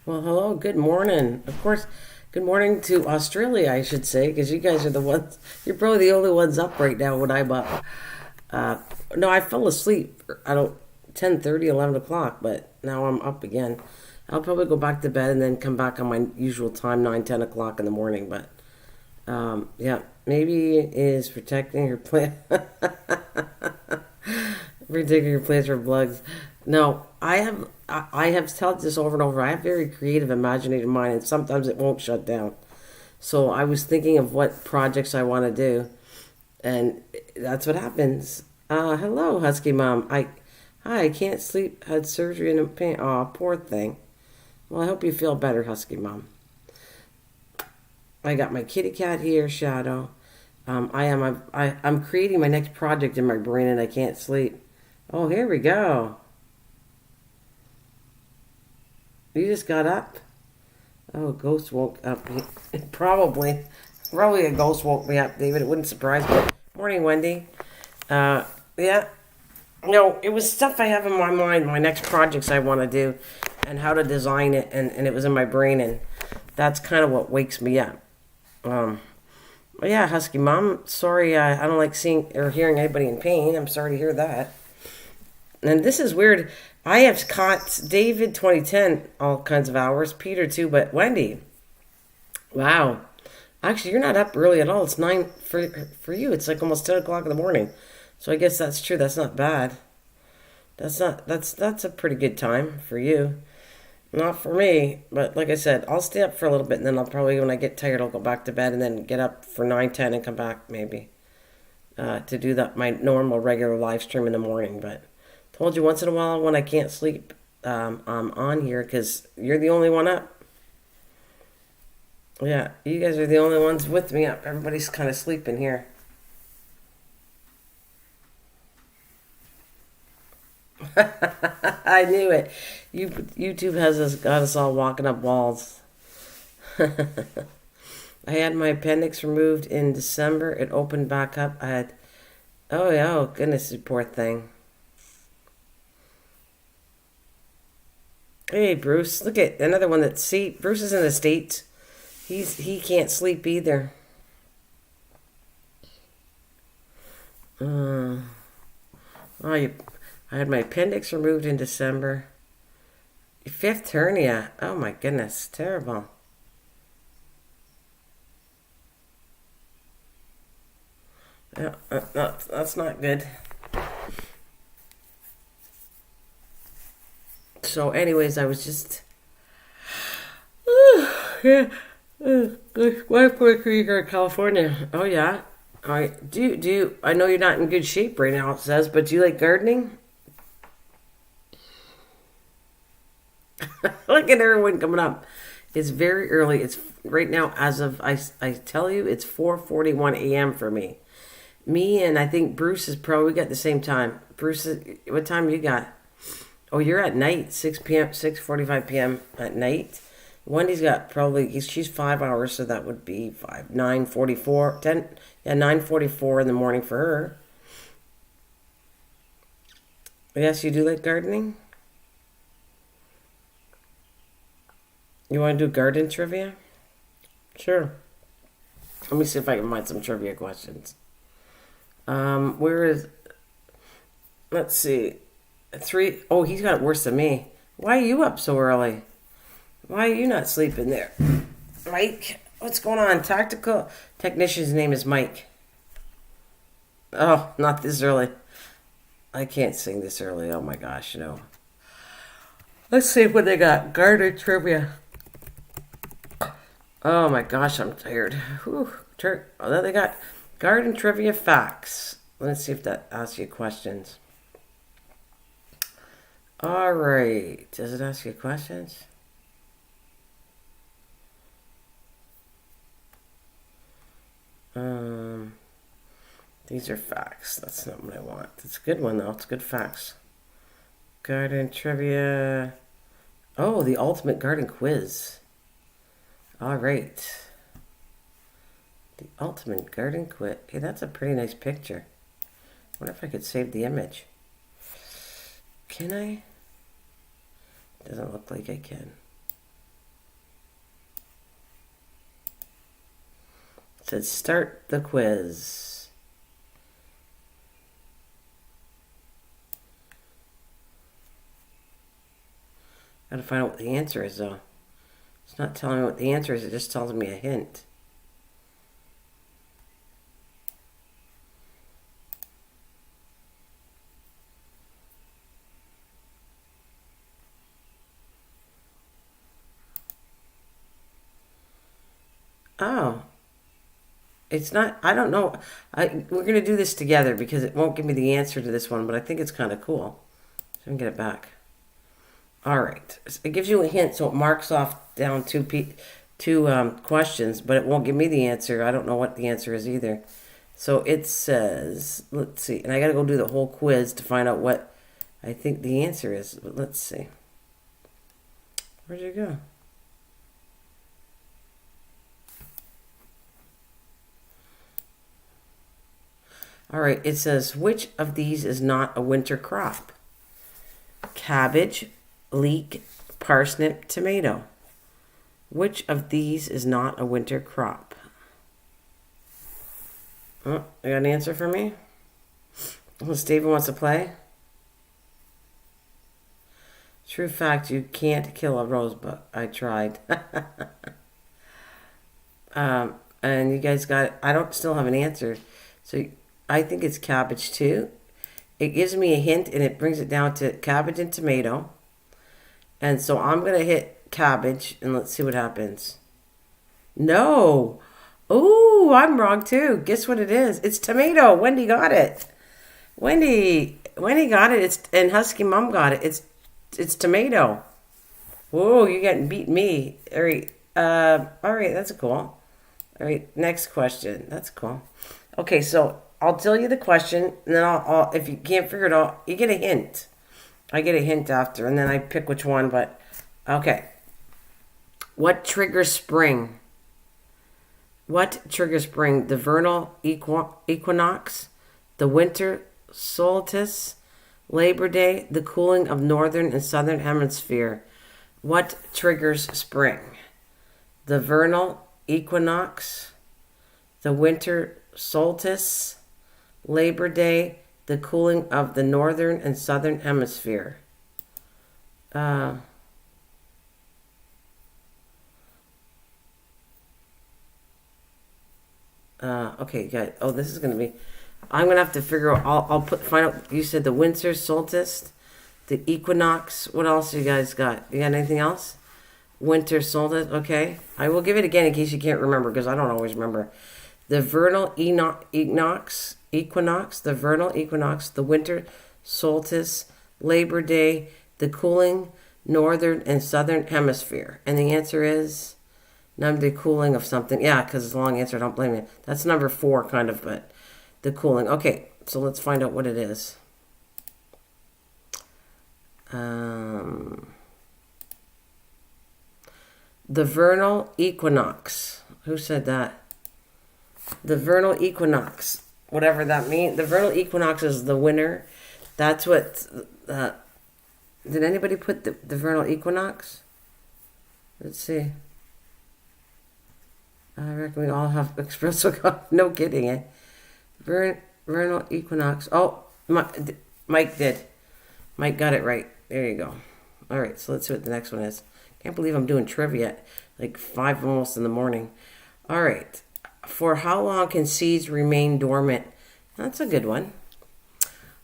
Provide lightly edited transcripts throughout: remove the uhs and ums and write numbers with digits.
Well, hello, good morning. Of course, good morning to Australia, I should say, because you guys are the ones, you're probably the only ones up right now when I'm up. Uh, no, I fell asleep. I don't, 10:30, 11 o'clock, but now I'm up again. I'll probably go back to bed and then come back on my usual time, 9, 10 o'clock in the morning, but yeah, maybe it is protecting your plant. Protecting your plants from bugs. No, I have told this over and over. I have very creative, imaginative mind, and sometimes it won't shut down. So I was thinking of what projects I want to do, and that's what happens. Hello, Husky Mom. Hi, I can't sleep. Had surgery in the pain. Aw, poor thing. Well, I hope you feel better, Husky Mom. I got my kitty cat here, Shadow. I'm creating my next project in my brain, and I can't sleep. Oh, here we go. You just got up? Oh, a ghost woke up. Probably. Probably a ghost woke me up, David. It wouldn't surprise me. Morning, Wendy. Uh, yeah. No, it was stuff I have in my mind, my next projects I want to do, and how to design it, and it was in my brain, and that's kind of what wakes me up. Um, yeah, Husky Mom. Sorry, I don't like seeing or hearing anybody in pain. I'm sorry to hear that. And this is weird. I have caught David 2010 all kinds of hours, Peter too, but Wendy, wow. Actually, you're not up early at all. It's 9 for you. It's like almost 10 o'clock in the morning. So I guess that's true. That's not bad. That's a pretty good time for you. Not for me, but like I said, I'll stay up for a little bit and then I'll probably, when I get tired, I'll go back to bed and then get up for 9, 10 and come back maybe to do that my normal regular live stream in the morning. But told you once in a while when I can't sleep, I'm on here because you're the only one up. Yeah, you guys are the only ones with me up. Everybody's kind of sleeping here. I knew it. YouTube has us got us all walking up walls. I had my appendix removed in December. It opened back up. I had, oh yeah, oh goodness, you poor thing. Hey Bruce, look at another one that see Bruce is in the States. He can't sleep either. Uh, oh, I had my appendix removed in December. Fifth hernia. Oh my goodness, terrible. Yeah, that's not good. So, anyways, I was just yeah. Why Puerto Rico or California? Oh yeah. All right. I know you're not in good shape right now. It says, but do you like gardening? Look at everyone coming up. It's very early. It's right now as of I tell you it's 4:41 a.m. for me. Me and I think Bruce is probably got the same time. Bruce, what time you got? Oh, you're at night, 6 p.m., 6:45 p.m. at night. Wendy's got probably she's 5 hours, so that would be 5, 9:44, 10, yeah, 9:44 in the morning for her. Yes, you do like gardening. You want to do garden trivia? Sure. Let me see if I can find some trivia questions. Where is? Let's see. Three. Oh, he's got it worse than me. Why are you up so early? Why are you not sleeping there? Mike, what's going on? Tactical technician's name is Mike. Oh, not this early. I can't sing this early. Oh my gosh, no. Let's see what they got. Garden trivia. Oh my gosh, I'm tired. Whew. Oh, then they got garden trivia facts. Let's see if that asks you questions. All right. Does it ask you questions? Um, these are facts. That's not what I want. It's a good one though. It's good facts. Garden trivia. Oh, the ultimate garden quiz. All right. The ultimate garden quiz. Hey, that's a pretty nice picture. I wonder if I could save the image. Can I? Doesn't look like I can. It said start the quiz. Gotta find out what the answer is, though. It's not telling me what the answer is, it just tells me a hint. Oh. It's not, I don't know. We're going to do this together because it won't give me the answer to this one, but I think it's kind of cool. So I can get it back. All right. It gives you a hint, so it marks off down two questions, but it won't give me the answer. I don't know what the answer is either. So it says, let's see, and I got to go do the whole quiz to find out what I think the answer is. But let's see. Where'd you go? All right, it says, which of these is not a winter crop? Cabbage, leek, parsnip, tomato. Which of these is not a winter crop? Oh, you got an answer for me? Steven wants to play? True fact, you can't kill a rosebud. I tried. And you guys got it. I don't still have an answer. So I think it's cabbage too. It gives me a hint and it brings it down to cabbage and tomato. And so I'm going to hit cabbage and let's see what happens. No. Ooh, I'm wrong too. Guess what it is? It's tomato. Wendy got it. Wendy got it. And Husky Mom got it. It's tomato. Whoa, you're getting beat me. All right. That's cool. All right, next question. That's cool. Okay, so I'll tell you the question, and then I'll if you can't figure it out, you get a hint. I get a hint after, and then I pick which one, but okay. What triggers spring? What triggers spring? The vernal equinox, the winter solstice, Labor Day, the cooling of northern and southern hemisphere. What triggers spring? The vernal equinox, the winter solstice, Labor Day, the cooling of the northern and southern hemisphere. Okay, good. Oh, this is gonna be. I'm gonna have to figure out. Find out. You said the winter solstice, the equinox. What else you guys got? You got anything else? Winter solstice. Okay, I will give it again in case you can't remember because I don't always remember. The vernal equinox, the vernal equinox, the winter solstice, Labor Day, the cooling northern and southern hemisphere. And the answer is the cooling of something. Yeah, because it's a long answer. Don't blame me. That's number 4, kind of, but the cooling. Okay, so let's find out what it is. The vernal equinox. Who said that? The vernal equinox. Whatever that means. The vernal equinox is the winter. That's what... did anybody put the vernal equinox? Let's see. I reckon we all have espresso coffee. No kidding, eh? Vernal equinox. Oh, Mike did. Mike got it right. There you go. All right, so let's see what the next one is. Can't believe I'm doing trivia at like 5 almost in the morning. All right. For how long can seeds remain dormant? That's a good one.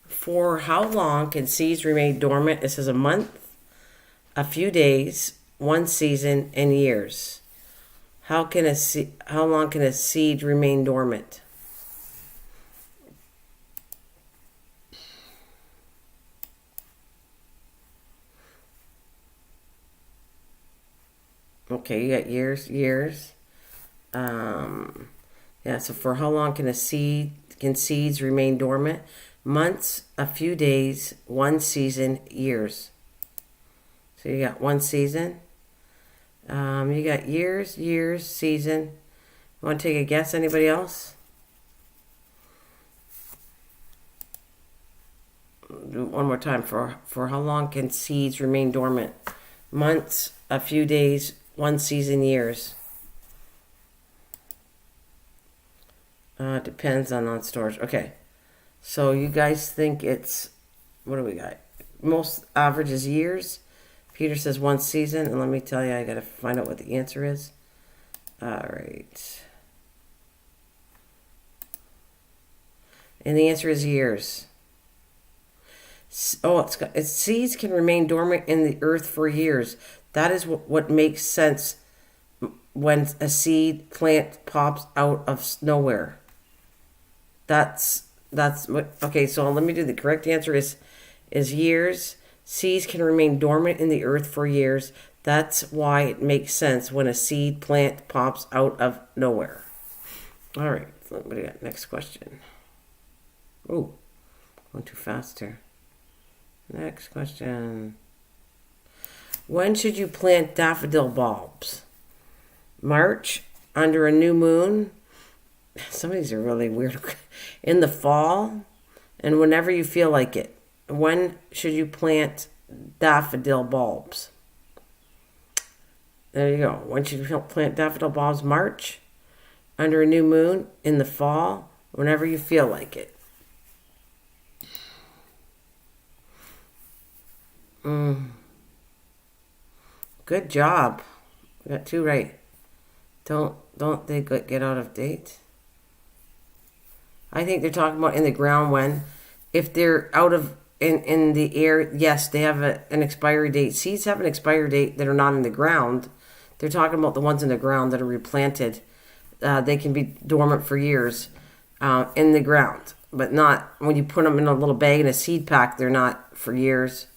For how long can seeds remain dormant? It says a month, a few days, 1 season, and years. How long can a seed remain dormant? Okay, you got years. Yeah, so for how long can seeds remain dormant? Months, a few days, 1 season, years. So you got 1 season. You got years, season. Want to take a guess? Anybody else? Do it one more time. For how long can seeds remain dormant? Months, a few days, 1 season, years. It depends on storage. Okay. So you guys think it's, what do we got? Most average is years. Peter says 1 season. And let me tell you, I got to find out what the answer is. All right. And the answer is years. Oh, it's seeds can remain dormant in the earth for years. That is what makes sense when a seed plant pops out of nowhere. That's what. Okay, so let me do the correct answer is years. Seeds can remain dormant in the earth for years. That's why it makes sense when a seed plant pops out of nowhere. All right, what do we got? Next question. Oh, going too fast here. Next question. When should you plant daffodil bulbs? March, under a new moon. Some of these are really weird. In the fall, and whenever you feel like it. When should you plant daffodil bulbs? There you go. When should you plant daffodil bulbs? March, under a new moon, in the fall, whenever you feel like it. Good job. We got 2 right. Don't they get out of date? I think they're talking about in the ground when, if they're out of in the air, yes, they have an expiry date. Seeds have an expiry date that are not in the ground. They're talking about the ones in the ground that are replanted. They can be dormant for years in the ground, but not when you put them in a little bag in a seed pack. They're not for years.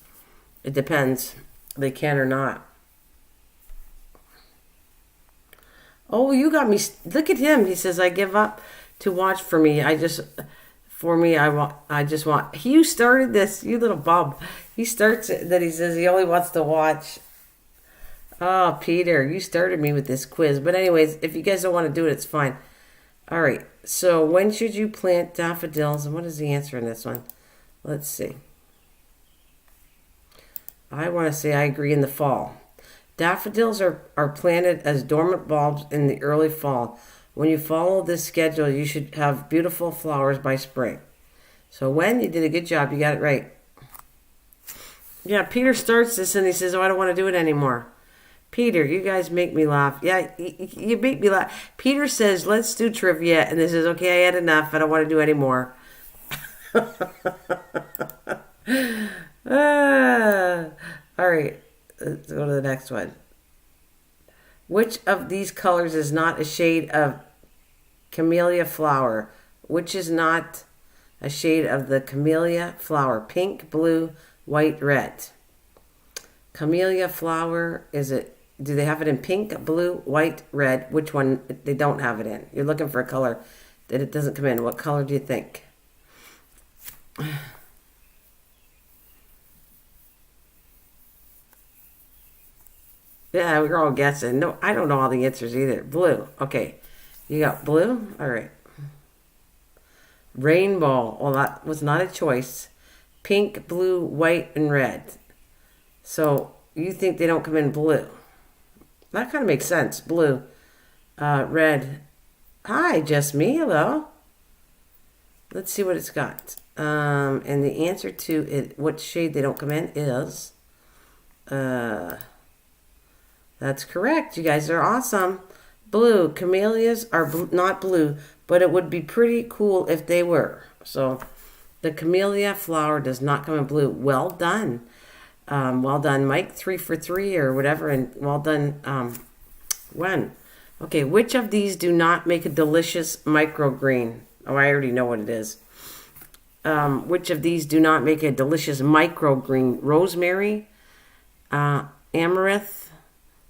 It depends. They can or not. Oh, you got me. Look at him. He says, I give up to watch for me. I just want. You started this, you little bub. He starts it that he says he only wants to watch. Oh, Peter, you started me with this quiz. But anyways, if you guys don't want to do it, it's fine. All right. So when should you plant daffodils? And what is the answer in this one? Let's see. I want to say I agree in the fall. Daffodils are planted as dormant bulbs in the early fall. When you follow this schedule, you should have beautiful flowers by spring. So when? You did a good job. You got it right. Yeah, Peter starts this and he says, oh, I don't want to do it anymore. Peter, you guys make me laugh. Yeah, you make me laugh. Peter says, let's do trivia. And this is, okay, I had enough. I don't want to do any more. All right, let's go to the next one. Which of these colors is not a shade of camellia flower? Which is not a shade of the camellia flower? Pink, blue, white, red. Camellia flower, do they have it in pink, blue, white, red? Which one they don't have it in? You're looking for a color that it doesn't come in. What color do you think? Yeah, we're all guessing. No, I don't know all the answers either. Blue. Okay. You got blue? All right. Rainbow. Well, that was not a choice. Pink, blue, white, and red. So you think they don't come in blue. That kind of makes sense. Blue. Red. Hi, just me. Hello. Let's see what it's got. And the answer to it, what shade they don't come in is... That's correct. You guys are awesome. Blue. Camellias are not blue, but it would be pretty cool if they were. So the camellia flower does not come in blue. Well done. Well done, Mike. 3 for 3 or whatever. And well done, Wen. Okay, which of these do not make a delicious microgreen? Oh, I already know what it is. Which of these do not make a delicious microgreen? Rosemary, amaranth,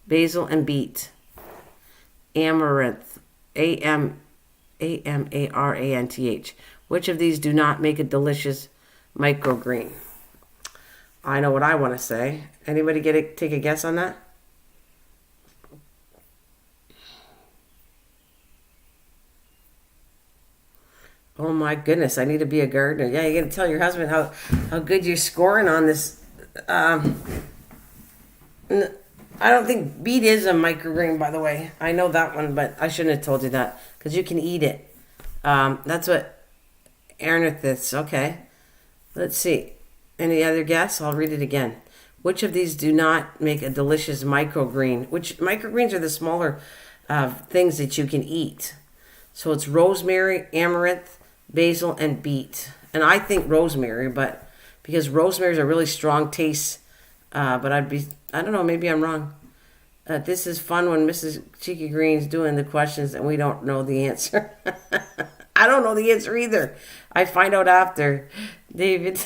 basil, and beet. Amaranth. Amaranth. Which of these do not make a delicious microgreen? I know what I want to say. Anybody take a guess on that? Oh my goodness, I need to be a gardener. Yeah, you got to tell your husband how good you're scoring on this. I don't think beet is a microgreen, by the way. I know that one, but I shouldn't have told you that because you can eat it. That's what Aranthus. Okay. Let's see. Any other guess? I'll read it again. Which of these do not make a delicious microgreen? Which microgreens are the smaller things that you can eat? So it's rosemary, amaranth, basil, and beet. And I think rosemary, but because rosemary is a really strong taste. But I don't know, maybe I'm wrong. This is fun when Mrs. Cheeky Green's doing the questions and we don't know the answer. I don't know the answer either. I find out after. David.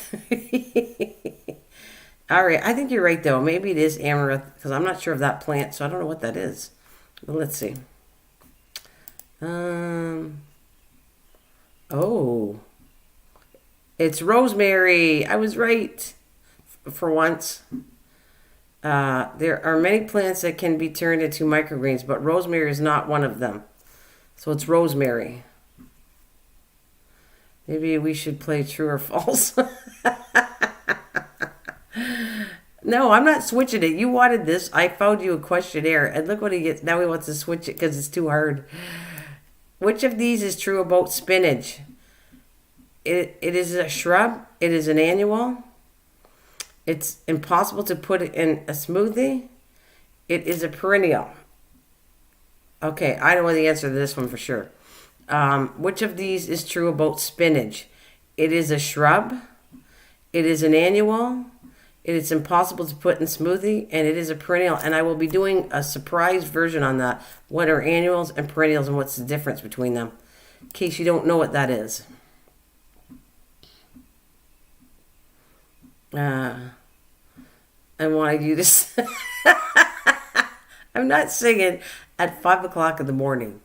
All right, I think you're right, though. Maybe it is amaranth, because I'm not sure of that plant, so I don't know what that is. Well, let's see. Oh. It's rosemary. I was right for once. There are many plants that can be turned into microgreens, but rosemary is not one of them. So it's rosemary. Maybe we should play true or false. No, I'm not switching it. You wanted this. I found you a questionnaire. And look what he gets. Now he wants to switch it because it's too hard. Which of these is true about spinach? It is a shrub. It is an annual. It's impossible to put it in a smoothie. It is a perennial. Okay, I know the answer to this one for sure. Which of these is true about spinach? It is a shrub. It is an annual. It is impossible to put in smoothie, and it is a perennial. And I will be doing a surprise version on that. What are annuals and perennials, and what's the difference between them? In case you don't know what that is. I wanted you to... I'm not singing at 5 o'clock in the morning.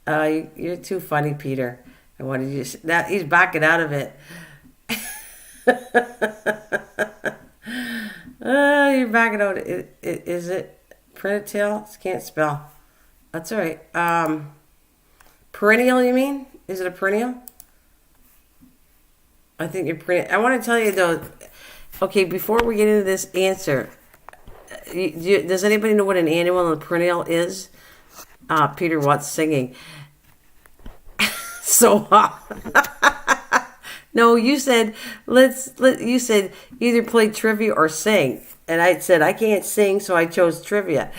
You're too funny, Peter. I wanted you to... That, he's backing out of it. You're backing out. Is it perennial? Can't spell. That's all right. Perennial, you mean? Is it a perennial? I think you're perennial. I want to tell you, though... Okay, before we get into this answer, does anybody know what an annual and a perennial is? Peter Watts singing. So, no, you said you said either play trivia or sing, and I said I can't sing, so I chose trivia.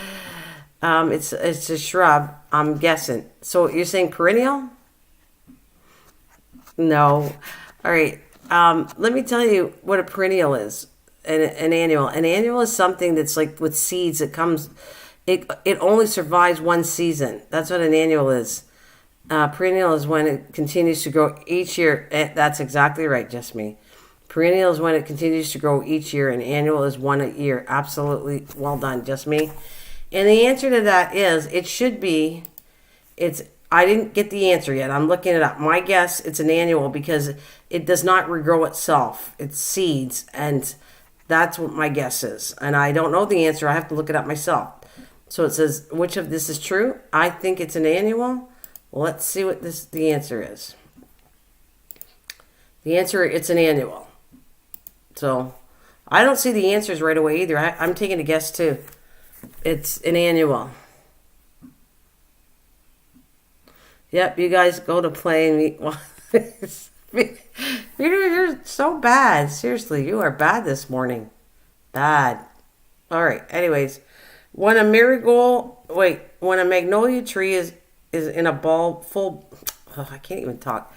It's a shrub, I'm guessing. So you're saying perennial? No. All right. Let me tell you what a perennial is. An annual. An annual is something that's like with seeds. It only survives one season. That's what an annual is. Perennial is when it continues to grow each year. That's exactly right, just me. Perennial is when it continues to grow each year, and annual is one a year. Absolutely well done, just me. And the answer to that is, it should be, I didn't get the answer yet. I'm looking it up. My guess, it's an annual because it does not regrow itself. It's seeds, and that's what my guess is. And I don't know the answer. I have to look it up myself. So it says, which of this is true? I think it's an annual. Well, let's see what the answer is. The answer, it's an annual. So I don't see the answers right away either. I'm taking a guess too. It's an annual. Yep, you guys go to play and meet. Well, you're so bad. Seriously, you are bad this morning. Bad. All right. Anyways, when a magnolia tree is in a full. Oh, I can't even talk.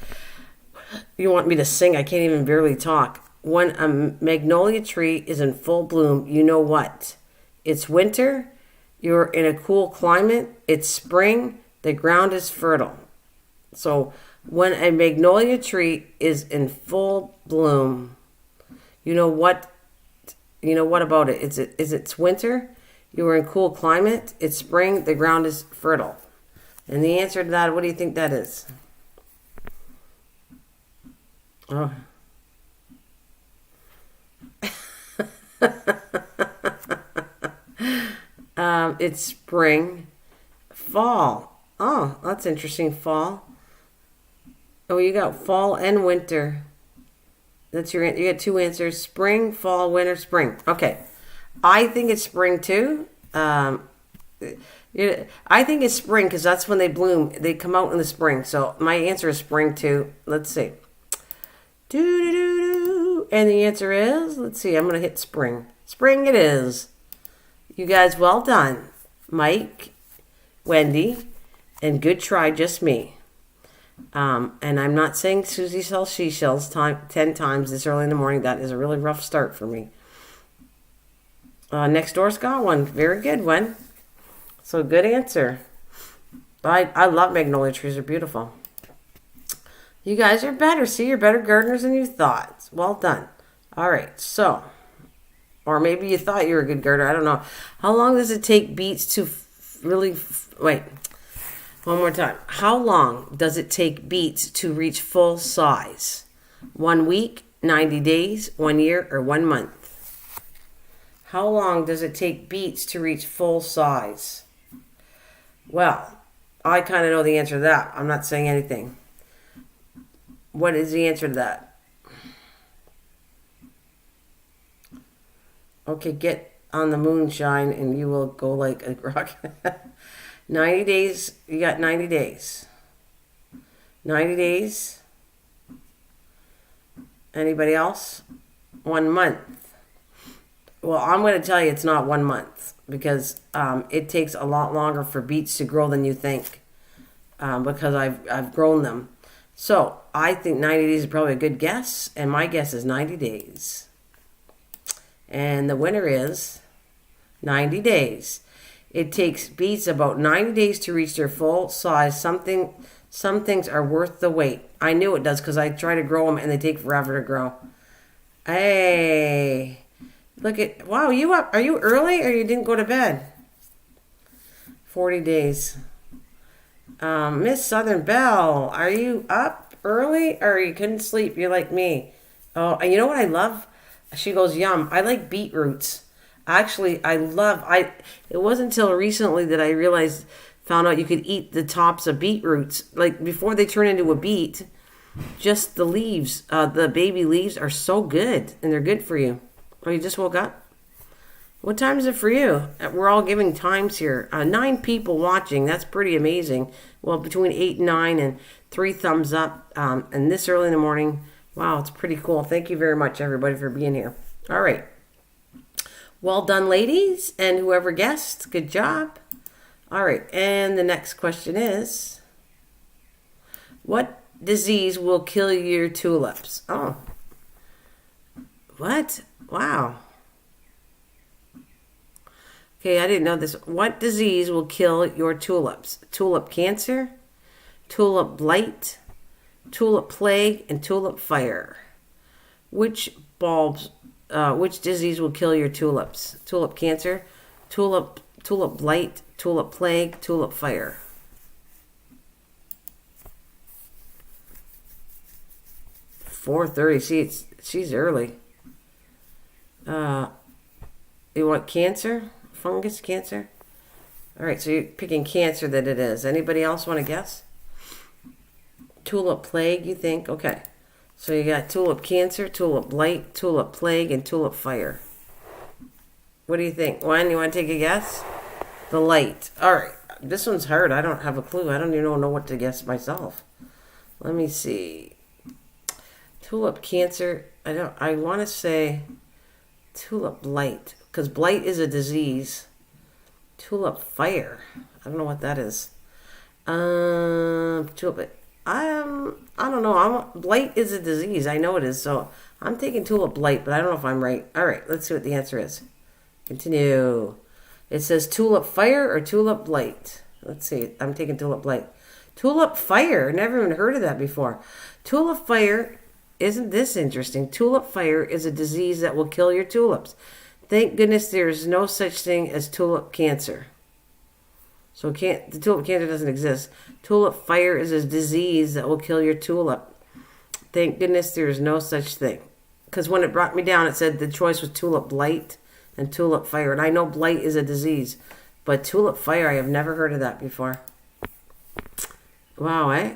You want me to sing? I can't even barely talk. When a magnolia tree is in full bloom, you know what? It's winter. You're in a cool climate. It's spring. The ground is fertile. So when a magnolia tree is in full bloom, you know what? You know what about it? It's winter. You are in cool climate. It's spring. The ground is fertile. And the answer to that, what do you think that is? Oh. It's spring. Fall. Oh, that's interesting. Fall. Oh, you got fall and winter. You got two answers. Spring, fall, winter, spring. Okay. I think it's spring too. I think it's spring because that's when they bloom. They come out in the spring. So my answer is spring too. Let's see. Do do do do. And the answer is, let's see. I'm gonna hit spring. Spring it is. You guys, well done, Mike, Wendy, and good try, just me. And I'm not saying Susie sells seashells 10 times this early in the morning. That is a really rough start for me. Next door's got one. Very good one. So good answer. I love magnolia trees. They're beautiful. You guys are better. See, you're better gardeners than you thought. Well done. All right, so... Or maybe you thought you were a good gardener. I don't know. How long does it take beets to wait, one more time. How long does it take beets to reach full size? 1 week, 90 days, 1 year, or 1 month? How long does it take beets to reach full size? Well, I kind of know the answer to that. I'm not saying anything. What is the answer to that? Okay, get on the moonshine and you will go like a rock. 90 days. You got 90 days. 90 days. Anybody else? 1 month. Well, I'm going to tell you it's not 1 month because it takes a lot longer for beets to grow than you think because I've grown them. So I think 90 days is probably a good guess, and my guess is 90 days. And the winner is 90 days. It takes beets about 90 days to reach their full size. Some things are worth the wait. I knew it does because I try to grow them and they take forever to grow. Hey, look at, wow, you up? Are you early or you didn't go to bed? 40 days. Miss Southern Belle, are you up early or you couldn't sleep? You're like me. Oh, and you know what I love? She goes, yum. I like beetroots. Actually, it wasn't until recently that I found out you could eat the tops of beetroots. Like before they turn into a beet, just the leaves, the baby leaves are so good and they're good for you. Oh, you just woke up? What time is it for you? We're all giving times here. 9 people watching. That's pretty amazing. Well, between 8 and 9 and 3 thumbs up. And this early in the morning. Wow, it's pretty cool. Thank you very much, everybody, for being here. All right. Well done, ladies, and whoever guessed. Good job. All right, and the next question is, what disease will kill your tulips? Oh. What? Wow. Okay, I didn't know this. What disease will kill your tulips? Tulip cancer, tulip blight, tulip plague, and tulip fire. Which disease will kill your tulips? Tulip cancer, tulip blight, tulip plague, tulip fire. $4:30. See, she's early. You want cancer? Fungus cancer? All right, so you're picking cancer that it is. Anybody else want to guess? Tulip plague, you think? Okay. So you got tulip cancer, tulip blight, tulip plague, and tulip fire. What do you think? One, you want to take a guess? The light. All right. This one's hard. I don't have a clue. I don't even know what to guess myself. Let me see. Tulip cancer. I want to say tulip blight. Because blight is a disease. Tulip fire. I don't know what that is. Tulip. I don't know. Blight is a disease. I know it is. So I'm taking tulip blight, but I don't know if I'm right. All right, let's see what the answer is. Continue. It says tulip fire or tulip blight. Let's see. I'm taking tulip blight. Tulip fire. Never even heard of that before. Tulip fire. Isn't this interesting? Tulip fire is a disease that will kill your tulips. Thank goodness there is no such thing as tulip cancer. So the tulip cancer doesn't exist. Tulip fire is a disease that will kill your tulip. Thank goodness there is no such thing. Because when it brought me down, it said the choice was tulip blight and tulip fire. And I know blight is a disease. But tulip fire, I have never heard of that before. Wow, eh?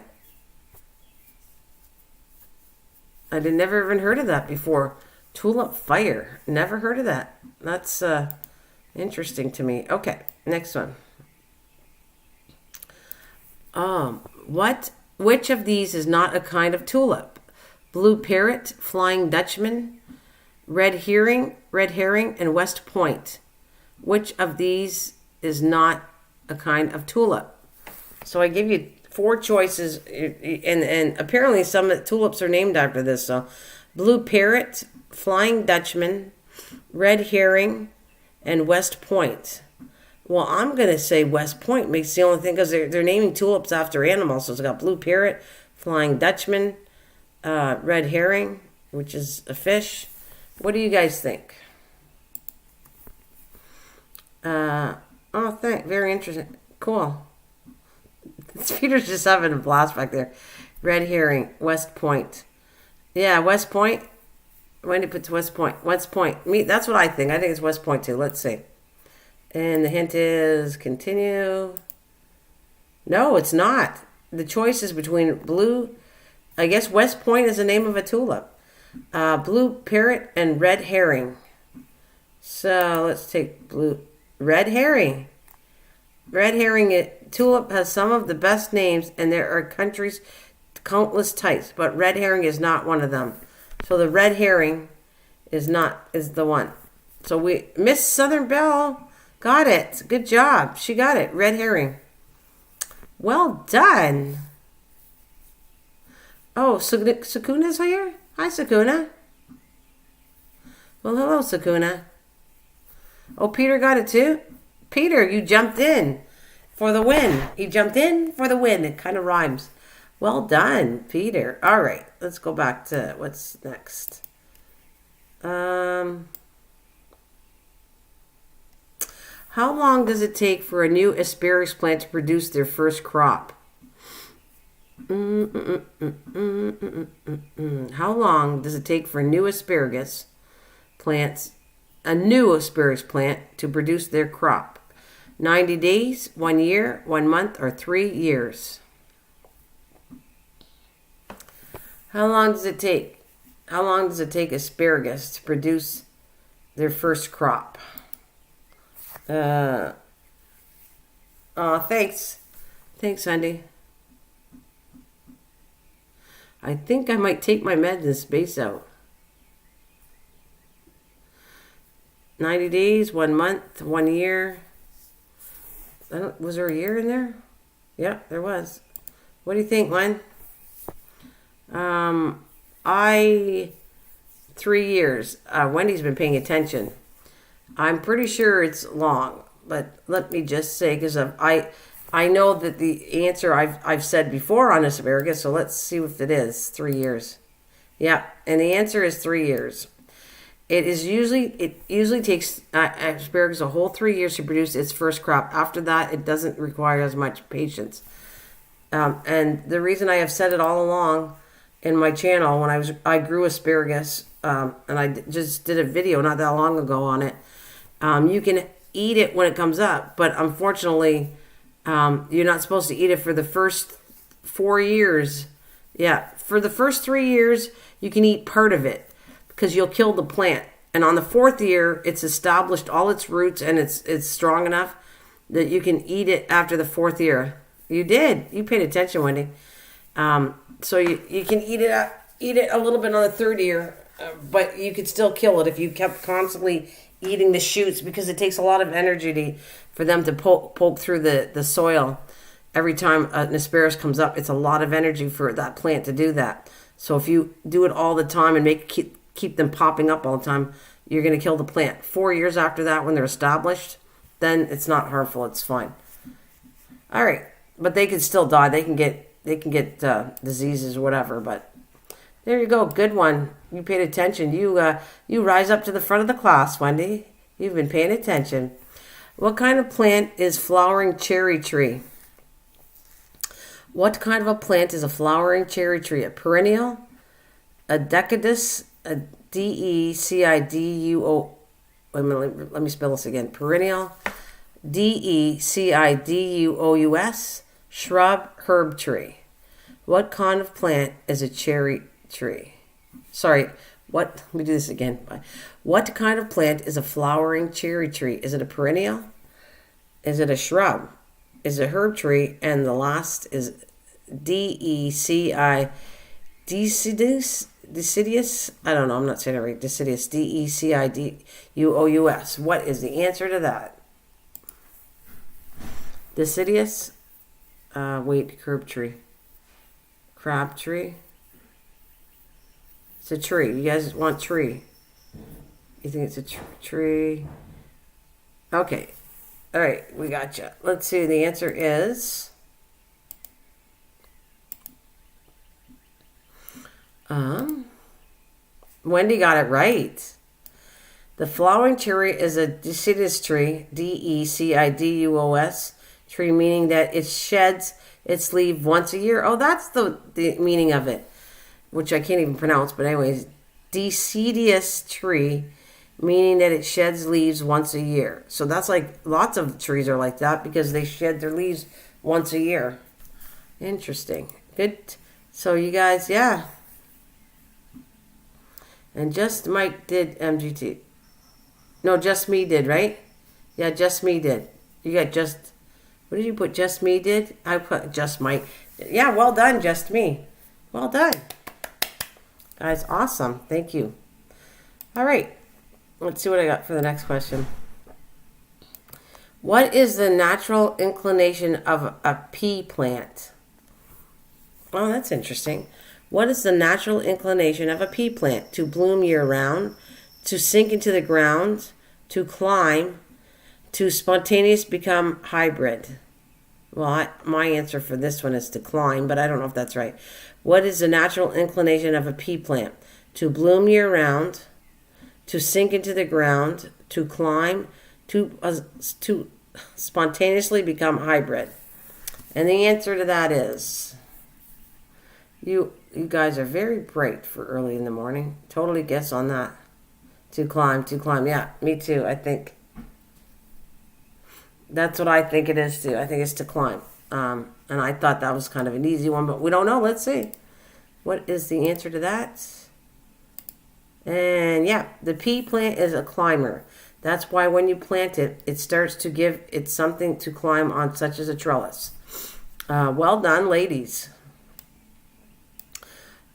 I had never even heard of that before. Tulip fire. Never heard of that. That's interesting to me. Okay, next one. Which of these is not a kind of tulip? Blue parrot, flying Dutchman, red herring, and West Point. Which of these is not a kind of tulip? So I give you 4 choices, and apparently some tulips are named after this. So, blue parrot, flying Dutchman, red herring, and West Point. Well, I'm gonna say West Point makes the only thing because they're naming tulips after animals. So it's got blue parrot, flying Dutchman, red herring, which is a fish. What do you guys think? Very interesting. Cool. Peter's just having a blast back there. Red herring, West Point. Yeah, West Point. Wendy puts West Point. West Point. That's what I think. I think it's West Point too. Let's see. And the hint is continue. No, it's not. The choice is between blue. I guess West Point is the name of a tulip. Blue parrot and red herring. So let's take red herring. Red herring tulip has some of the best names, and there are countless types, but red herring is not one of them. So the red herring is the one. So Miss Southern Belle got it. Good job. She got it. Red herring. Well done. Oh, Sakuna's here? Hi, Sakuna. Well, hello, Sakuna. Oh, Peter got it too? Peter, you jumped in for the win. He jumped in for the win. It kind of rhymes. Well done, Peter. All right, let's go back to what's next. How long does it take for a new asparagus plant to produce their first crop? How long does it take for a new asparagus plant to produce their crop? 90 days, 1 year, 1 month, or 3 years? How long does it take? How long does it take asparagus to produce their first crop? Thanks. Thanks, Sunday. I think I might take my meds and space out. 90 days, 1 month, 1 year. Was there a year in there? Yeah, there was. What do you think, Len? 3 years. Wendy's been paying attention. I'm pretty sure it's long, but let me just say, because I know that the answer I've said before on asparagus, so let's see if it is 3 years. Yeah, and the answer is 3 years. It usually takes asparagus a whole 3 years to produce its first crop. After that, it doesn't require as much patience. And the reason I have said it all along in my channel, when I grew asparagus, and I just did a video not that long ago on it. You can eat it when it comes up, but unfortunately, you're not supposed to eat it for the first 4 years. Yeah, for the first 3 years, you can eat part of it because you'll kill the plant. And on the 4th year, it's established all its roots and it's strong enough that you can eat it after the 4th year. You did. You paid attention, Wendy. So you can eat it a little bit on the 3rd year, but you could still kill it if you kept constantly eating the shoots, because it takes a lot of energy for them to poke through the soil. Every time an asparagus comes up, it's a lot of energy for that plant to do that. So if you do it all the time and keep them popping up all the time, you're going to kill the plant. 4 years after that, when they're established, then it's not harmful. It's fine. All right, but they can still die. They can get diseases or whatever. But there you go. Good one. You paid attention. You rise up to the front of the class, Wendy. You've been paying attention. What kind of plant is flowering cherry tree? What kind of a plant is a flowering cherry tree? A perennial, a decadus, a DECIDUO. Wait a minute, let me spell this again. Perennial, DECIDUOUS, shrub, herb tree. What kind of plant is a cherry tree? Let me do this again. What kind of plant is a flowering cherry tree? Is it a perennial? Is it a shrub? is a herb tree, and the last is D-E-C-I, deciduous. I don't know. I'm not saying it right. Deciduous. Decidous. What is the answer to that? Deciduous. Wait. Herb tree. Crab tree. It's a tree. You guys want tree? You think it's a tree? Okay. All right. We got you. Let's see. The answer is... Wendy got it right. The flowering cherry is a deciduous tree, Decidus tree, meaning that it sheds its leaf once a year. Oh, that's the meaning of it, which I can't even pronounce, but anyways, deciduous tree, meaning that it sheds leaves once a year. So that's like lots of trees are like that because they shed their leaves once a year. Interesting. Good. So you guys, yeah. And just Mike did MGT. No, just me did, right? Yeah, just me did. You got just... What did you put? Just me did? I put just Mike. Yeah, well done, just me. Well done. Guys, awesome. Thank you. All right. Let's see what I got for the next question. What is the natural inclination of a pea plant? Oh, that's interesting. What is the natural inclination of a pea plant? To bloom year-round, to sink into the ground, to climb, to spontaneous become hybrid? Well, my answer for this one is to climb, but I don't know if that's right. What is the natural inclination of a pea plant? To bloom year-round, to sink into the ground, to climb, to spontaneously become hybrid. And the answer to that is... You guys are very bright for early in the morning. Totally guess on that. To climb. Yeah, me too, I think. That's what I think it is too. I think it's to climb. And I thought that was kind of an easy one, but we don't know. Let's see. What is the answer to that? And yeah, the pea plant is a climber. That's why when you plant it, it starts to give it something to climb on, such as a trellis. Well done, ladies.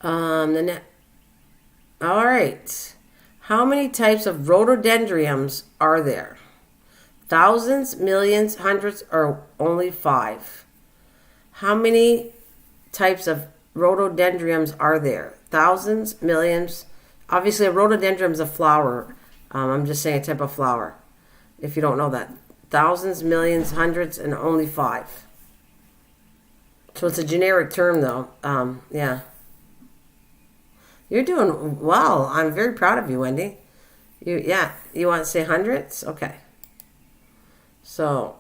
All right. How many types of rhododendrons are there? Thousands, millions, hundreds, or only 5? How many types of rhododendrons are there? Thousands, millions. Obviously, a rhododendron is a flower. I'm just saying a type of flower, if you don't know that. Thousands, millions, hundreds, and only 5. So it's a generic term, though. Yeah. You're doing well. I'm very proud of you, Wendy. You want to say hundreds? Okay. So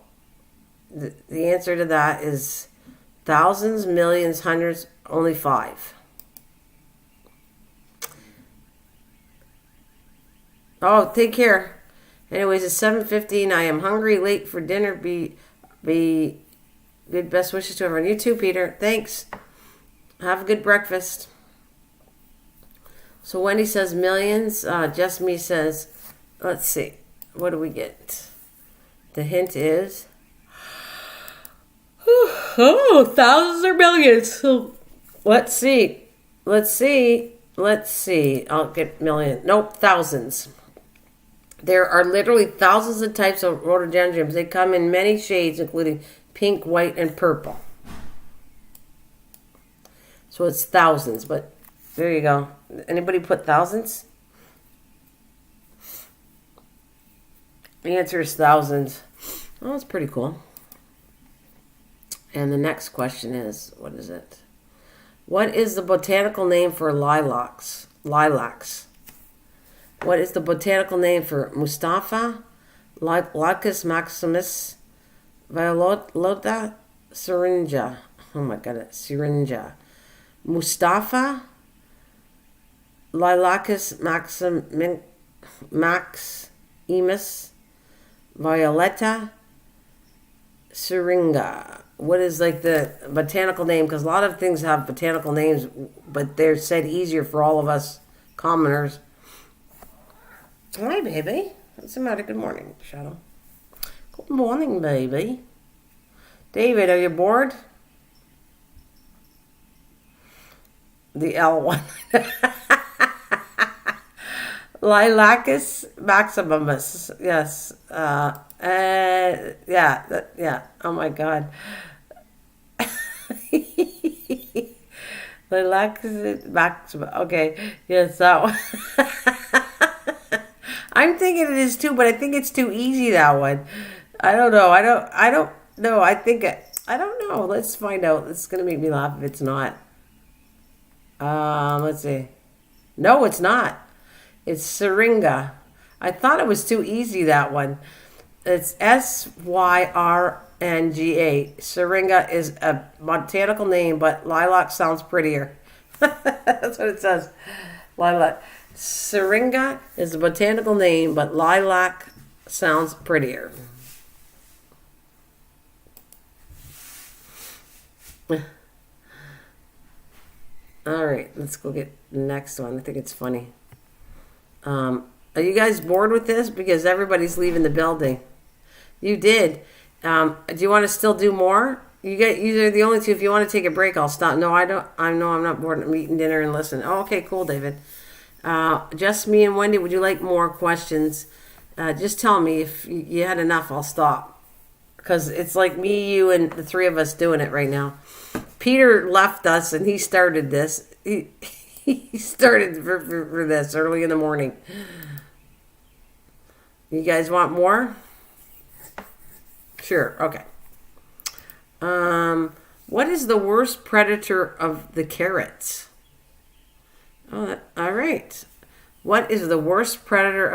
the answer to that is thousands, millions, hundreds, only 5. Oh, take care. Anyways, it's 7:15. I am hungry, late for dinner. Be good. Best wishes to everyone. You too, Peter. Thanks. Have a good breakfast. So Wendy says millions. Just me says, let's see. What do we get? The hint is, thousands or millions. So let's see. I'll get million. Nope, thousands. There are literally thousands of types of rhododendrons. They come in many shades, including pink, white, and purple. So it's thousands, but there you go. Anybody put thousands? The answer is thousands. Oh, that's pretty cool. And the next question is, what is it? What is the botanical name for lilacs? What is the botanical name for Mustafa, Lacus maximus, Violeta, syringa? Oh my god, syringa. Mustafa, Lilacus maximus, Violeta, syringa. What is like the botanical name? Because a lot of things have botanical names, but they're said easier for all of us commoners. Hi, baby. What's the matter? Good morning, Shadow. Good morning, baby. David, are you bored? The L one. Lilacus maximus. Yes. Yeah. Yeah. Oh my God. Lilacus maximus. Okay. Yes. That one. I'm thinking it is too, but I think it's too easy, that one. I don't know. I don't know. I don't know. Let's find out. It's gonna make me laugh if it's not. Let's see. No, it's not. It's syringa. I thought it was too easy, that one. It's Syrnga. Syringa is a botanical name, but lilac sounds prettier. That's what it says. Lilac. Syringa is a botanical name, but lilac sounds prettier. All right, let's go get the next one. I think it's funny. Are you guys bored with this? Because everybody's leaving the building. You did. Do you want to still do more? You're the only two. If you want to take a break, I'll stop. No, I don't. I know I'm not bored. I'm eating dinner and listen. Oh, okay, cool, David. Just me and Wendy. Would you like more questions? Just tell me if you had enough. I'll stop. Because it's like me, you, and the three of us doing it right now. Peter left us, and he started this. He started for this early in the morning. You guys want more? Sure. Okay. What is the worst predator of the carrots? Oh, all right. What is the worst predator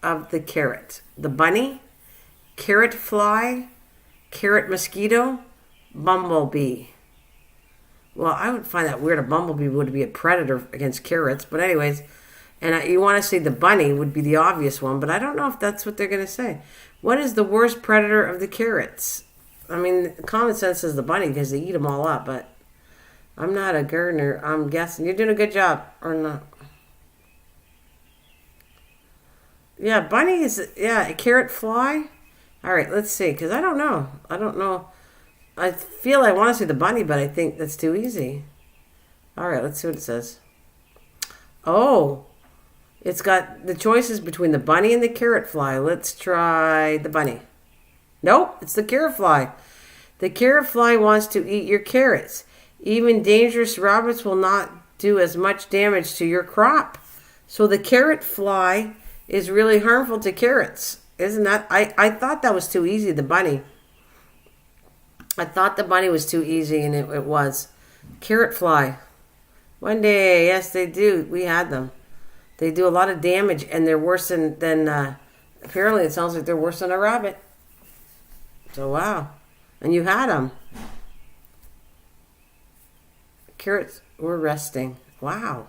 of the carrot? The bunny, carrot fly, carrot mosquito, bumblebee. Well, I would find that weird. A bumblebee would be a predator against carrots. But anyways, and you want to say the bunny would be the obvious one, but I don't know if that's what they're going to say. What is the worst predator of the carrots? I mean, common sense says the bunny because they eat them all up, but I'm not a gardener. I'm guessing. You're doing a good job, or not? Yeah, bunny is, yeah, a carrot fly. All right, let's see, because I don't know. I don't know. I feel I want to say the bunny, but I think that's too easy. All right, let's see what it says. Oh, it's got the choices between the bunny and the carrot fly. Let's try the bunny. Nope, it's the carrot fly. The carrot fly wants to eat your carrots. Even dangerous rabbits will not do as much damage to your crop. So the carrot fly is really harmful to carrots. Isn't that? I thought that was too easy, the bunny. I thought the bunny was too easy, and it was. Carrot fly. One day, yes, they do. We had them. They do a lot of damage, and they're worse than apparently it sounds like they're worse than a rabbit. So, wow. And you had them. Carrots were resting. Wow.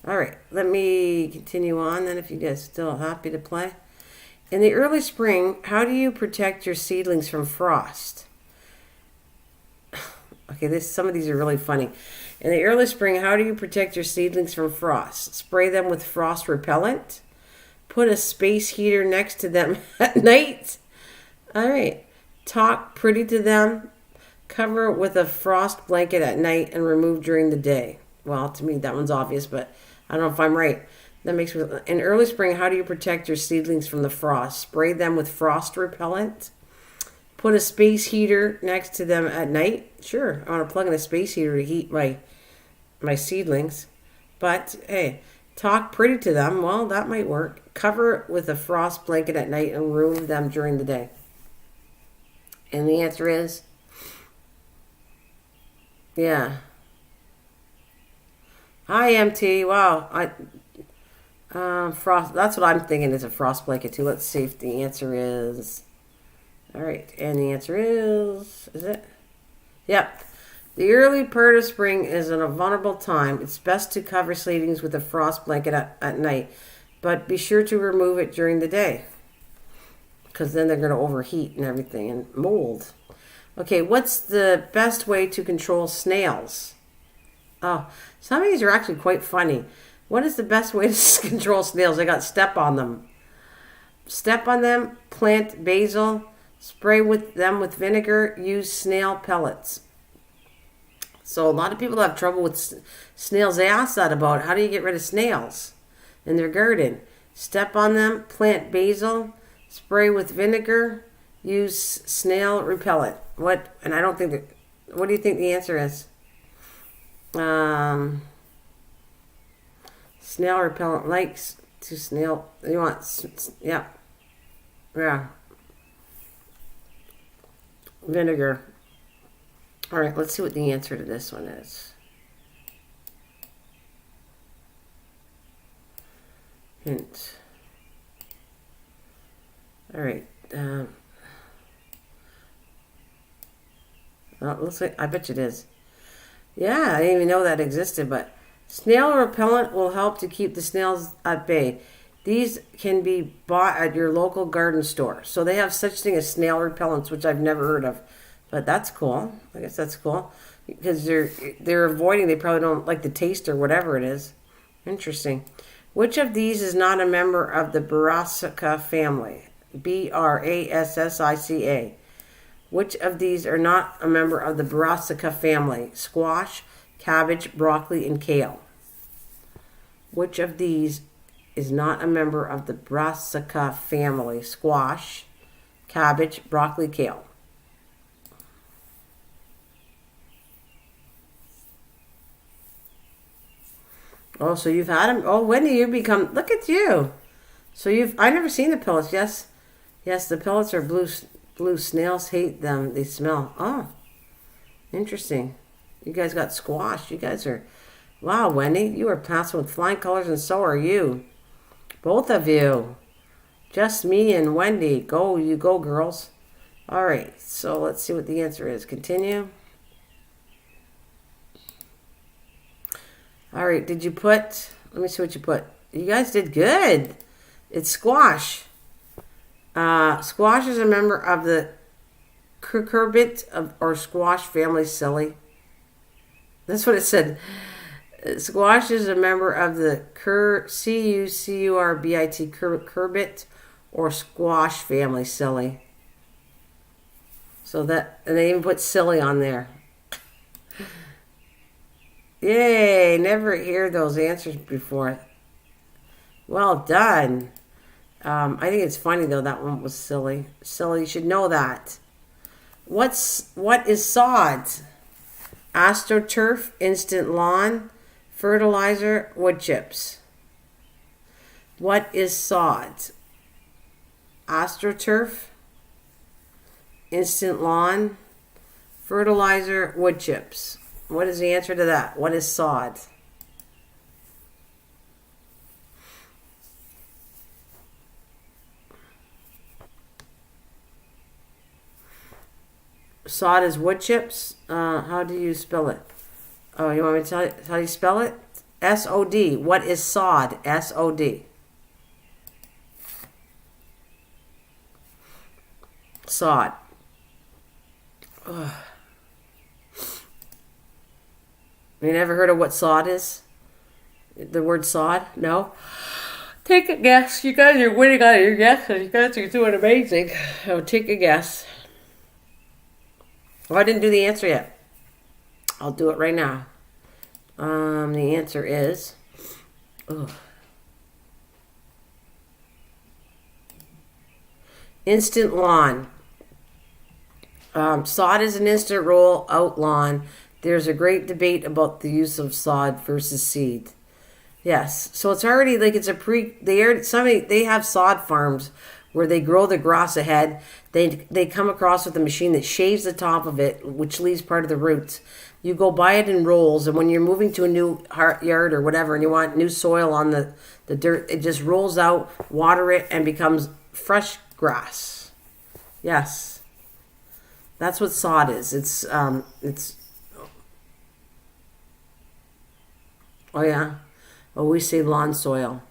All right, let me continue on then if you guys are still happy to play. In the early spring, how do you protect your seedlings from frost? Okay, some of these are really funny. In the early spring, how do you protect your seedlings from frost? Spray them with frost repellent. Put a space heater next to them at night. All right. Talk pretty to them. Cover with a frost blanket at night and remove during the day. Well, to me, that one's obvious, but I don't know if I'm right. That makes me. In early spring, how do you protect your seedlings from the frost? Spray them with frost repellent. Put a space heater next to them at night. Sure, I want to plug in a space heater to heat my seedlings. But hey, talk pretty to them. Well, that might work. Cover with a frost blanket at night and remove them during the day. And the answer is, yeah. Hi, MT. Wow, frost. That's what I'm thinking is a frost blanket too. Let's see if the answer is. All right, and the answer is it? Yep. The early part of spring is a vulnerable time. It's best to cover seedlings with a frost blanket at night, but be sure to remove it during the day because then they're going to overheat and everything and mold. Okay, what's the best way to control snails? Oh, some of these are actually quite funny. What is the best way to control snails? I got step on them. Step on them, plant basil, Spray with them with vinegar. Use snail pellets. So a lot of people have trouble with snails. They ask that about how do you get rid of snails in their garden. Step on them. Plant basil. Spray with vinegar. Use snail repellent. What? And I don't think that. What do you think the answer is? Snail repellent likes to snail. You want? Yeah. Yeah. Vinegar. All right, let's see what the answer to this one is. Hint. All right. Well, it looks like, I bet you it is. Yeah, I didn't even know that existed, but snail repellent will help to keep the snails at bay. These can be bought at your local garden store. So they have such thing as snail repellents, which I've never heard of. But that's cool. I guess that's cool. Because they're avoiding, they probably don't like the taste or whatever it is. Interesting. Which of these is not a member of the Brassica family? Brassica. Which of these are not a member of the Brassica family? Squash, cabbage, broccoli, and kale. Which of these is not a member of the Brassica family? Squash, cabbage, broccoli, kale. Oh, so you've had them. Oh, when do you become? Look at you. So I never seen the pellets. Yes, yes, the pellets are blue. Blue snails hate them. They smell. Oh, interesting. You guys got squash. You guys are. Wow, Wendy, you are passing with flying colors, and so are you. Both of you. Just me and Wendy. Go, you go, girls. All right. So let's see what the answer is. Continue. All right, did you put, let me see what you put. You guys did good. It's squash. Squash is a member of the cucurbit or squash family, silly. That's what it said. Squash is a member of the cucurbit or squash family, silly. So that, and they even put silly on there. Yay, never hear those answers before. Well done. I think it's funny though, that one was silly. Silly, you should know that. What is sod? AstroTurf, instant lawn, fertilizer, wood chips. What is sod? AstroTurf, instant lawn, fertilizer, wood chips. What is the answer to that? What is sod? Sod is wood chips. How do you spell it? Oh, you want me to tell you how you spell it? S-O-D. What is sod? S-O-D. Sod. Ugh. You never heard of what sod is? The word sod? No? Take a guess. You guys are winning on your guesses. You guys are doing amazing. Oh, take a guess. Oh, I didn't do the answer yet. I'll do it right now. The answer is... Ugh. Instant lawn. Sod is an instant roll out lawn. There's a great debate about the use of sod versus seed. Yes, so it's already like it's a they have sod farms where they grow the grass ahead. They come across with a machine that shaves the top of it, which leaves part of the roots. You go buy it in rolls, and when you're moving to a new yard or whatever, and you want new soil on the dirt, it just rolls out, water it, and becomes fresh grass. Yes, that's what sod is. It's Oh yeah. Oh, we say lawn soil.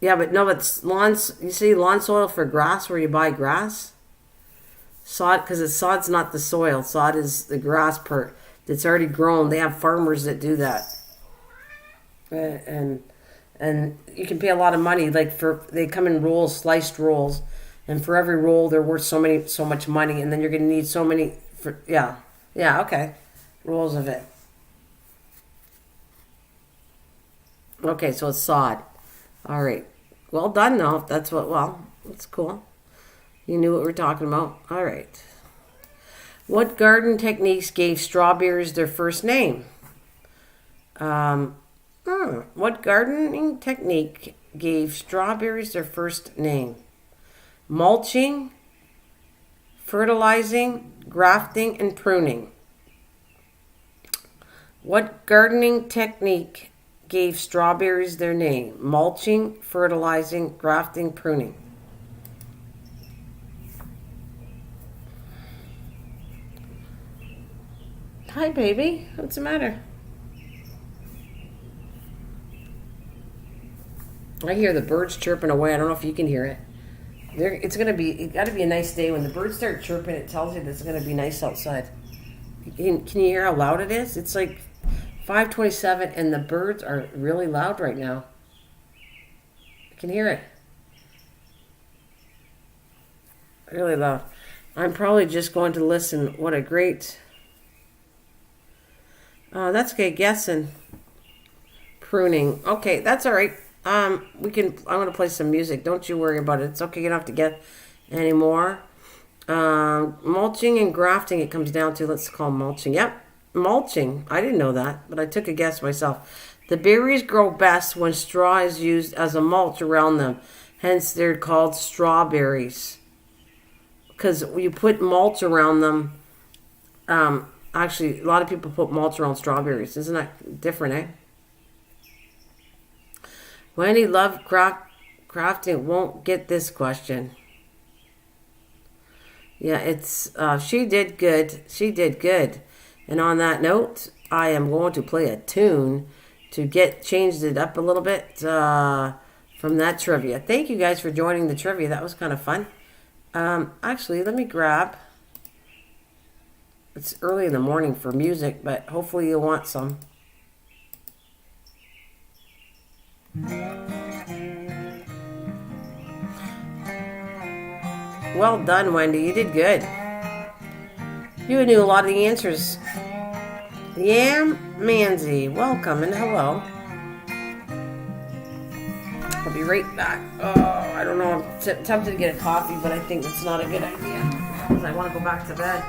Yeah, but no, but lawns. You say lawn soil for grass, where you buy grass. Sod, because sod's not the soil. Sod is the grass part that's already grown. They have farmers that do that, and you can pay a lot of money. Like they come in rolls, sliced rolls, and for every roll they're worth so much money, and then you're going to need so many for yeah, okay, rolls of it. Okay, so it's sod. All right, well done though. That's that's cool. You knew what we're talking about. All right. What garden techniques gave strawberries their first name? Um, what gardening technique gave strawberries their first name? Mulching, fertilizing, grafting, and pruning. What gardening technique gave strawberries their name? Mulching, fertilizing, grafting, pruning. Hi, baby. What's the matter? I hear the birds chirping away. I don't know if you can hear it. It's got to be a nice day. When the birds start chirping, it tells you that it's going to be nice outside. Can you hear how loud it is? It's like 5:27, and the birds are really loud right now. I can hear it. Really loud. I'm probably just going to listen. What a great... that's okay. Guessing. Pruning. Okay, that's all right. We can. I'm gonna play some music. Don't you worry about it. It's okay. You don't have to get anymore. Mulching and grafting. It comes down to. Let's call mulching. Yep, mulching. I didn't know that, but I took a guess myself. The berries grow best when straw is used as a mulch around them. Hence, they're called strawberries. Because you put mulch around them. Actually, a lot of people put mulch around strawberries. Isn't that different, eh? Wendy loved crafting. Won't get this question. Yeah, it's she did good. She did good. And on that note, I am going to play a tune to changed it up a little bit from that trivia. Thank you guys for joining the trivia. That was kind of fun. Actually, let me grab. It's early in the morning for music, but hopefully you'll want some. Well done, Wendy. You did good. You knew a lot of the answers. Yeah, Manzi. Welcome and hello. I'll be right back. Oh, I don't know. I'm tempted to get a coffee, but I think it's not a good idea because I want to go back to bed.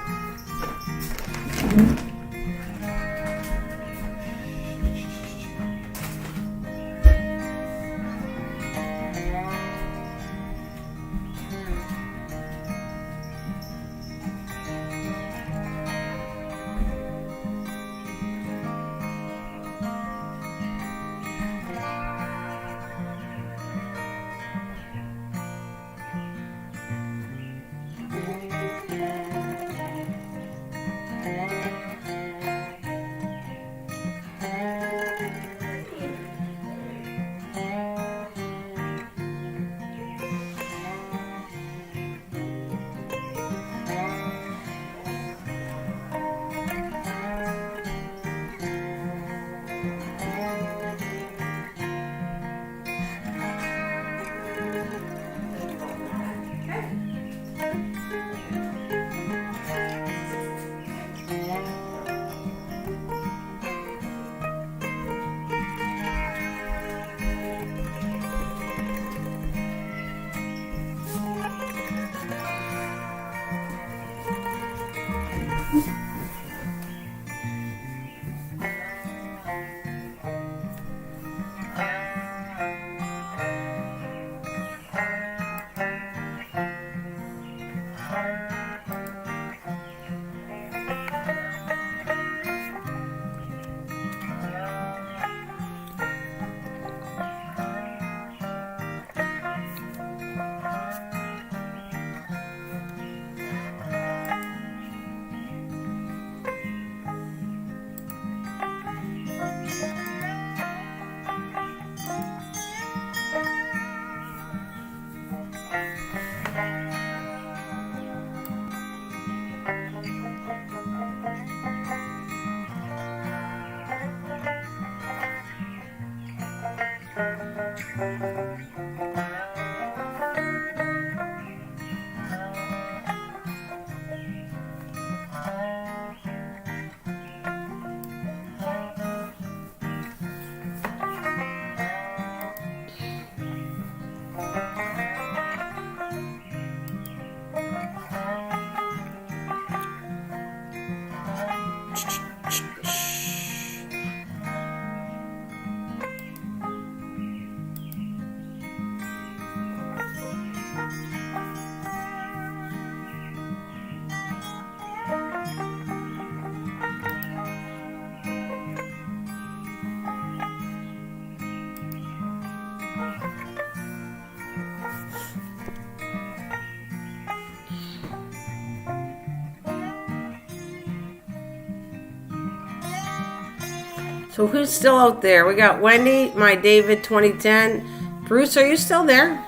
So who's still out there? We got Wendy, my David 2010. Bruce, are you still there?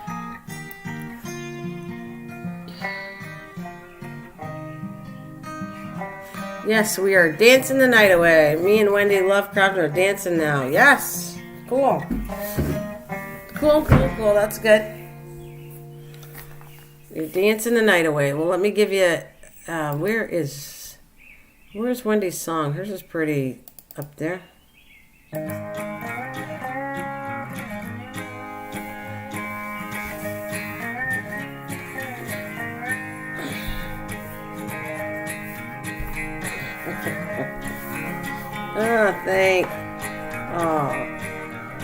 Yes, we are dancing the night away. Me and Wendy Lovecraft are dancing now. Yes. Cool. Cool. That's good. You're dancing the night away. Well, let me give you... where's Wendy's song? Hers is pretty up there.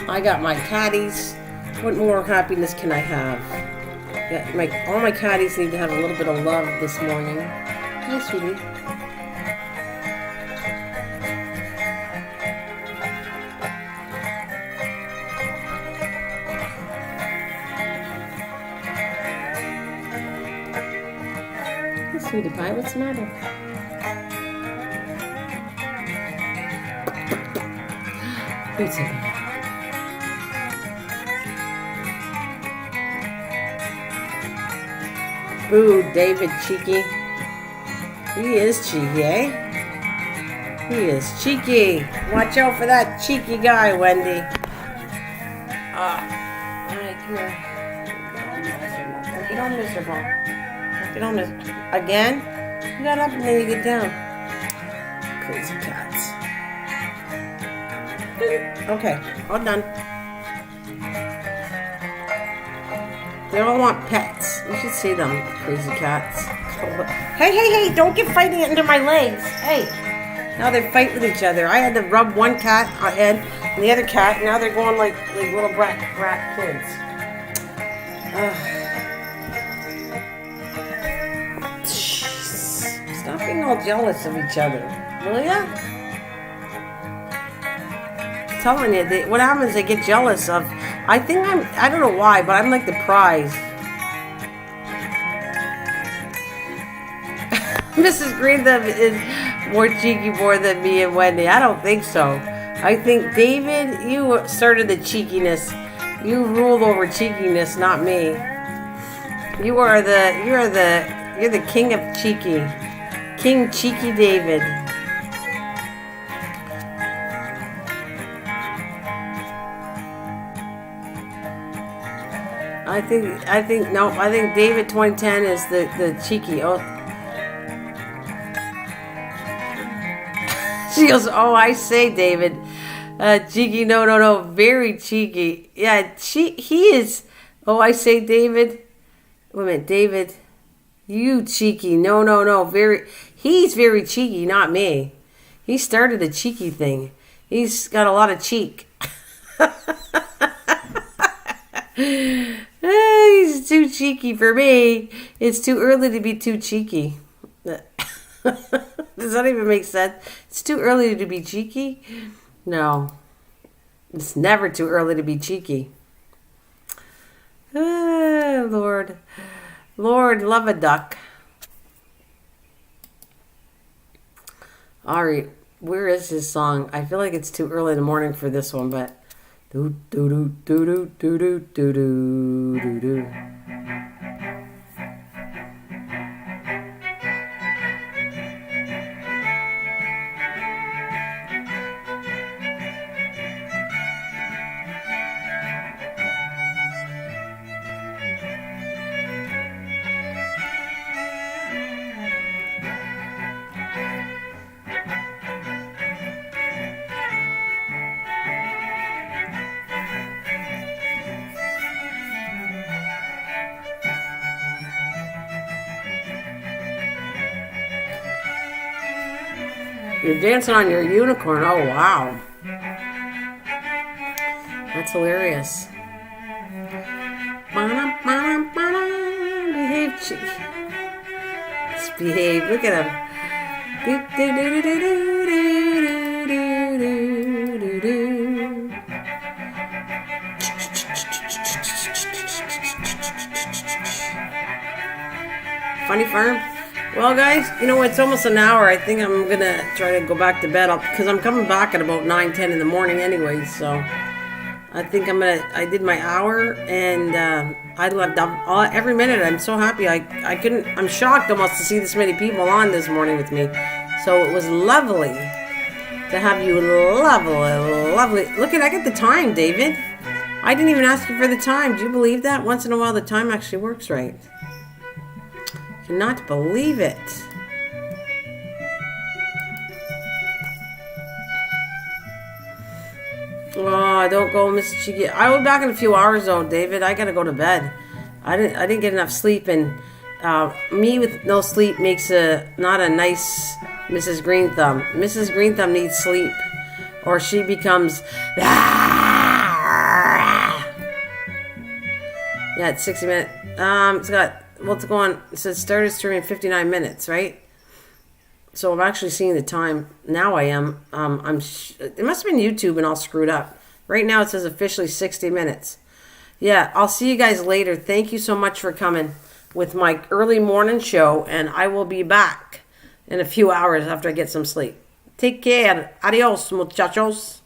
I got my catties. What more happiness can I have? Yeah, all my catties need to have a little bit of love this morning. Hi, sweetie. Hey, sweetie pie, what's the matter? Wait a second. Ooh, David cheeky. He is cheeky, eh? He is cheeky. Watch out for that cheeky guy, Wendy. Alright, come here. Get on, Mr. Ball. Get on, Mr. Again? You got up and then you get down. Crazy cats. Okay, all done. They all want pets. You should see them, crazy cats. Hey, don't get fighting it under my legs. Hey. Now they fight with each other. I had to rub one cat head and the other cat. Now they're going like little brat kids. Jeez. Stop being all jealous of each other. Will ya? I'm telling you, what happens, they get jealous of... I don't know why, but I'm like the prize. Mrs. Green is more cheeky more than me and Wendy. I don't think so. I think, David, you started the cheekiness. You ruled over cheekiness, not me. You're the king of cheeky. King Cheeky David. I think David 2010 is the cheeky. Oh, she goes, oh, I say, David, cheeky. No, very cheeky. Yeah, he is. Oh, I say, David. Wait a minute, David, you cheeky. No, he's very cheeky, not me. He started a cheeky thing. He's got a lot of cheek. He's too cheeky for me. It's too early to be too cheeky. Does that even make sense? It's too early to be cheeky? No. It's never too early to be cheeky. Lord, love a duck. Alright, where is his song? I feel like it's too early in the morning for this one, but... Do do do do do do do do do do. You're dancing on your unicorn. Oh, wow. That's hilarious. Behave, behave. Look at him. Funny farm. Well, guys, you know, it's almost an hour. I think I'm going to try to go back to bed because I'm coming back at about 9, 10 in the morning anyway. So I think I did my hour and I loved every minute. I'm so happy. I'm shocked almost to see this many people on this morning with me. So it was lovely to have you. Lovely. Look I got the time, David. I didn't even ask you for the time. Do you believe that? Once in a while, the time actually works right. Cannot believe it. Oh, don't go, Mrs. Cheeky. I'll be back in a few hours, though, David. I gotta go to bed. I didn't get enough sleep, and me with no sleep makes not a nice Mrs. Green Thumb. Mrs. Green Thumb needs sleep, or she becomes. Yeah, it's 60 minutes. It's got. What's going on? It says started streaming 59 minutes, right? So I'm actually seeing the time. Now I am. It must have been YouTube and all screwed up. Right now it says officially 60 minutes. Yeah, I'll see you guys later. Thank you so much for coming with my early morning show, and I will be back in a few hours after I get some sleep. Take care. Adios, muchachos.